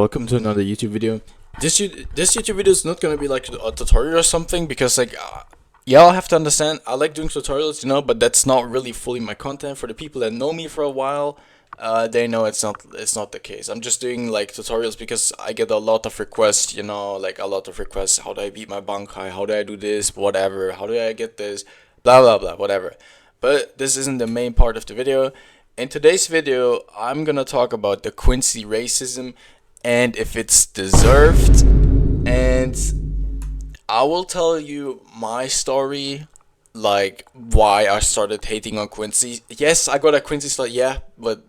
Welcome to another YouTube video. This YouTube video is not gonna be like a tutorial or something because y'all have to understand I like doing tutorials, but that's not really fully my content. For the people that know me for a while, they know it's not the case. I'm just doing like tutorials because I get a lot of requests, like a lot of requests. How do I beat my bankai? How do I do this? Whatever. How do I get this? Blah blah blah. Whatever. But this isn't the main part of the video. In today's video, I'm gonna talk about the Quincy racism and if it's deserved, and I will tell you my story, like why I started hating on Quincy. Yes, I got a Quincy slot, yeah, but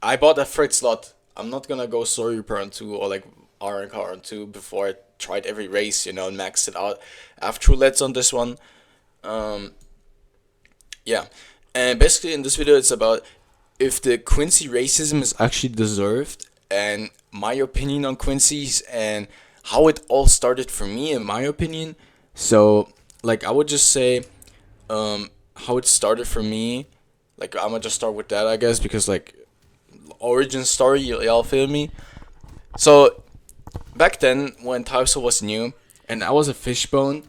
I bought a Fritz slot. I'm not gonna go Story Reaper on 2 or like RNK on 2 before I tried every race, and maxed it out. I have true LEDs on this one. Yeah, and basically in this video it's about if the Quincy racism is actually deserved, and my opinion on Quincy's, and how it all started for me in my opinion. So like I would just say how it started for me. Like I'm gonna just start with that, I guess, because like origin story, y'all feel me. So back then when Typesol was new and I was a fishbone,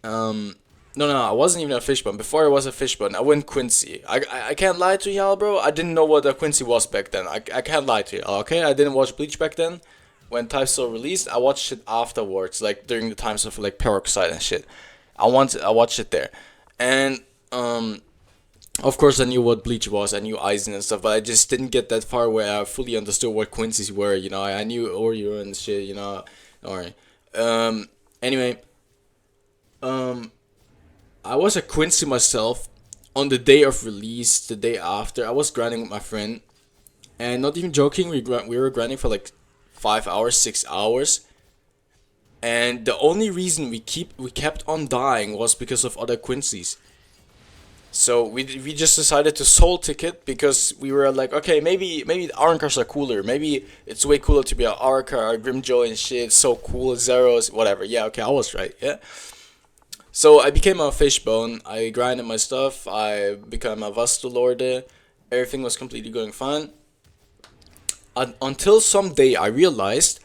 no, I wasn't even a fishbone. Before I was a fishbone, I went Quincy. I can't lie to y'all, bro. I didn't know what a Quincy was back then. I can't lie to y'all, okay? I didn't watch Bleach back then. When Typesol released, I watched it afterwards, like during the times of like Peroxide and shit. I watched it there. And of course I knew what Bleach was, I knew Aizen and stuff, but I just didn't get that far where I fully understood what Quincy's were, I knew Oreo and shit, Alright. Anyway, I was a Quincy myself on the day of release, the day after. I was grinding with my friend, and not even joking, we were grinding for like 5 hours, 6 hours, and the only reason we kept on dying was because of other Quincy's. So we just decided to soul ticket because we were like, okay, maybe the Arncars are cooler. Maybe it's way cooler to be an Arcar, Grimjoy and shit. So cool, Zeros, whatever. Yeah, okay, I was right. Yeah. So I became a fishbone. I grinded my stuff. I became a Vastulorde. Everything was completely going fine. Until someday I realized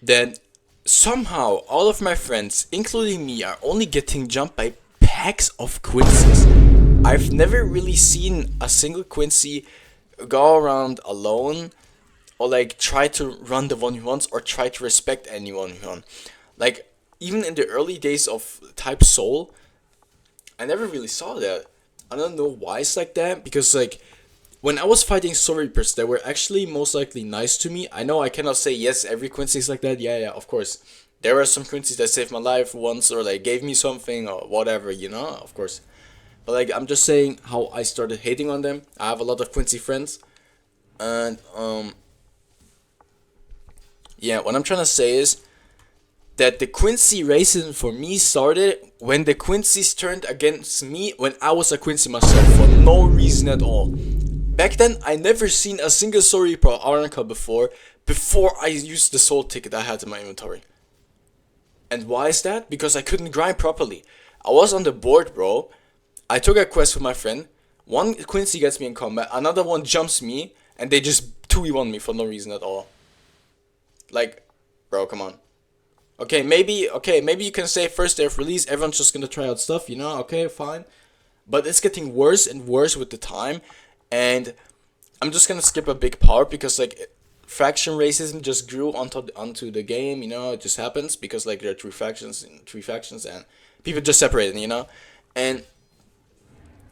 that somehow all of my friends, including me, are only getting jumped by packs of Quincy's. I've never really seen a single Quincy go around alone or like try to run the 1v1s or try to respect any 1v1. Like, even in the early days of Typesol, I never really saw that. I don't know why it's like that, because like when I was fighting Soul Reapers, they were actually most likely nice to me. I know I cannot say yes, every Quincy is like that. Yeah, of course. There were some Quincy's that saved my life once or like gave me something or whatever, of course. But like I'm just saying how I started hating on them. I have a lot of Quincy friends, and yeah, what I'm trying to say is that the Quincy racism for me started when the Quincy's turned against me when I was a Quincy myself for no reason at all. Back then, I never seen a single Sorry Pro Arnica before I used the soul ticket I had in my inventory. And why is that? Because I couldn't grind properly. I was on the board, bro. I took a quest with my friend. One Quincy gets me in combat, another one jumps me, and they just 2v1 me for no reason at all. Like, bro, come on. Okay, maybe you can say first day of release, everyone's just gonna try out stuff, okay, fine. But it's getting worse and worse with the time, and I'm just gonna skip a big part because like faction racism just grew onto the game, it just happens because like there are three factions and people just separated, and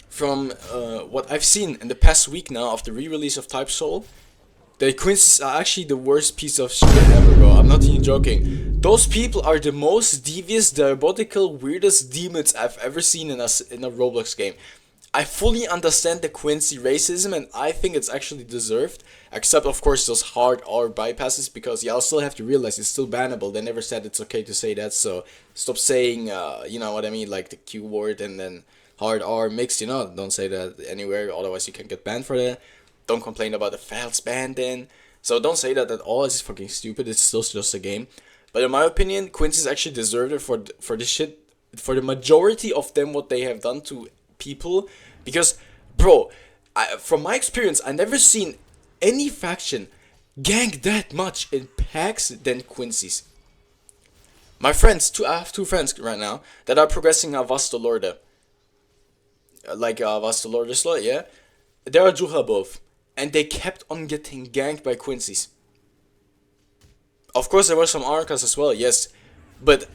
from what I've seen in the past week now of the re-release of Typesol, the Quincy's are actually the worst piece of shit ever, bro. I'm not even joking. Those people are the most devious, diabolical, weirdest demons I've ever seen in a Roblox game. I fully understand the Quincy racism, and I think it's actually deserved. Except, of course, those hard R bypasses, because y'all still have to realize it's still bannable. They never said it's okay to say that, so stop saying, you know what I mean, like the Q word and then hard R mixed, Don't say that anywhere, otherwise you can get banned for that. Don't complain about the fails ban then. So don't say that at all. It's fucking stupid. It's still just a game. But in my opinion, Quincy's actually deserved it for this shit. For the majority of them, what they have done to people. Because, bro, from my experience, I never seen any faction gank that much in packs than Quincy's. My friends, I have two friends right now that are progressing a Vastolorde. Like Vastolorde slot, yeah? They are Juha both. And they kept on getting ganked by Quincy's. Of course, there were some Arcas as well, yes. But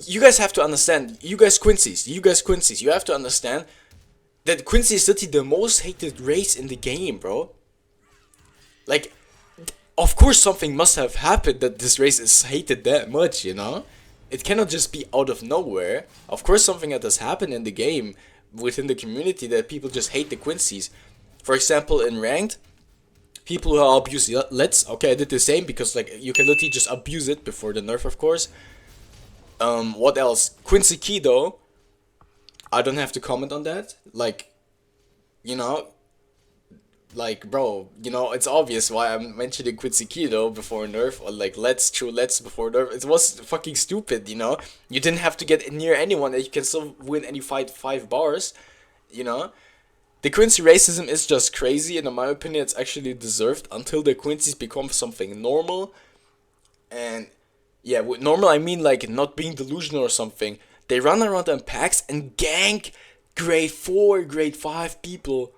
you guys have to understand, you guys Quincy's, you have to understand that Quincy is literally the most hated race in the game, bro. Like, of course something must have happened that this race is hated that much, you know? It cannot just be out of nowhere. Of course something that has happened in the game, within the community, that people just hate the Quincy's. For example, in ranked, people who abuse Let's, okay, I did the same because like you can literally just abuse it before the nerf, of course. What else? Quincy Key though, I don't have to comment on that. Like, you know, like bro, you know, it's obvious why I'm mentioning Quincy Key though before nerf, or like Let's before nerf. It was fucking stupid, you know. You didn't have to get near anyone, and you can still win any fight 5 bars, you know. The Quincy racism is just crazy, and in my opinion, it's actually deserved until the Quincy's become something normal. And yeah, with normal I mean like not being delusional or something. They run around in packs and gank grade 4, grade 5 people.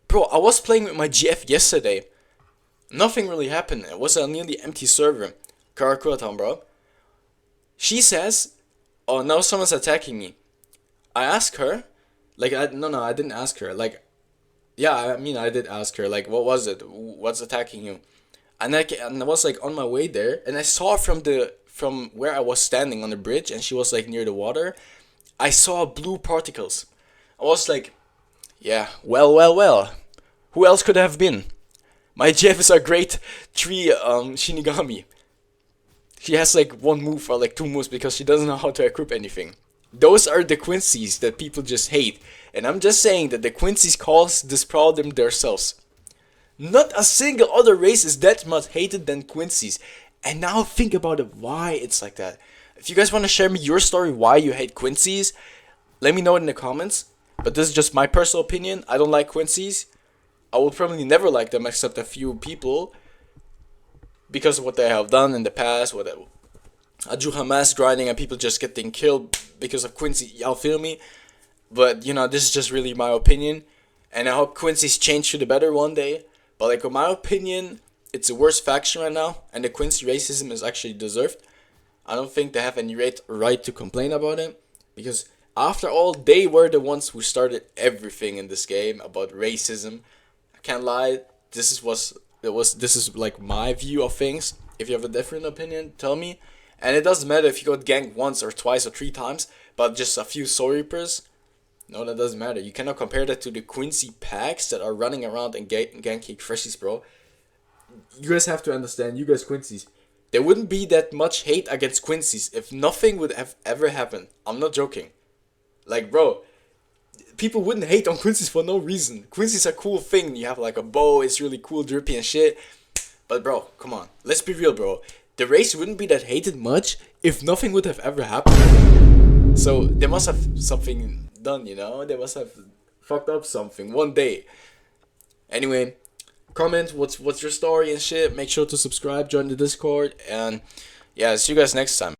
Bro, I was playing with my GF yesterday. Nothing really happened. It was a nearly empty server. Karakura, bro. She says, oh, now someone's attacking me. I ask her. Like, no, I didn't ask her. Like, yeah, I mean, I did ask her. Like, what was it? What's attacking you? And I was like on my way there, and I saw from where I was standing on the bridge, and she was like near the water. I saw blue particles. I was like, yeah, well. Who else could have been? My Jeff is a great 3 Shinigami. She has like 1 move or like 2 moves because she doesn't know how to equip anything. Those are the Quincy's that people just hate. And I'm just saying that the Quincy's caused this problem themselves. Not a single other race is that much hated than Quincy's. And now think about it, why it's like that. If you guys want to share me your story why you hate Quincy's, let me know it in the comments. But this is just my personal opinion. I don't like Quincy's. I will probably never like them except a few people. Because of what they have done in the past. What Ajuha mass grinding and people just getting killed because of Quincy, y'all feel me? But you know, this is just really my opinion, and I hope Quincy's change to the better one day. But like in my opinion, it's the worst faction right now, and the Quincy racism is actually deserved. I don't think they have any right to complain about it, because after all, they were the ones who started everything in this game about racism. I can't lie, this is like my view of things. If you have a different opinion, tell me. And it doesn't matter if you got ganked once or twice or 3 times, but just a few Soul Reapers. No, that doesn't matter. You cannot compare that to the Quincy packs that are running around and ganking freshies, bro. You guys have to understand, you guys Quincy's. There wouldn't be that much hate against Quincy's if nothing would have ever happened. I'm not joking. Like, bro, people wouldn't hate on Quincy's for no reason. Quincy's a cool thing. You have like a bow, it's really cool, drippy and shit. But bro, come on. Let's be real, bro. The race wouldn't be that hated much if nothing would have ever happened. So they must have something done, you know? They must have fucked up something one day. Anyway, comment what's your story and shit. Make sure to subscribe, join the Discord, and yeah, see you guys next time.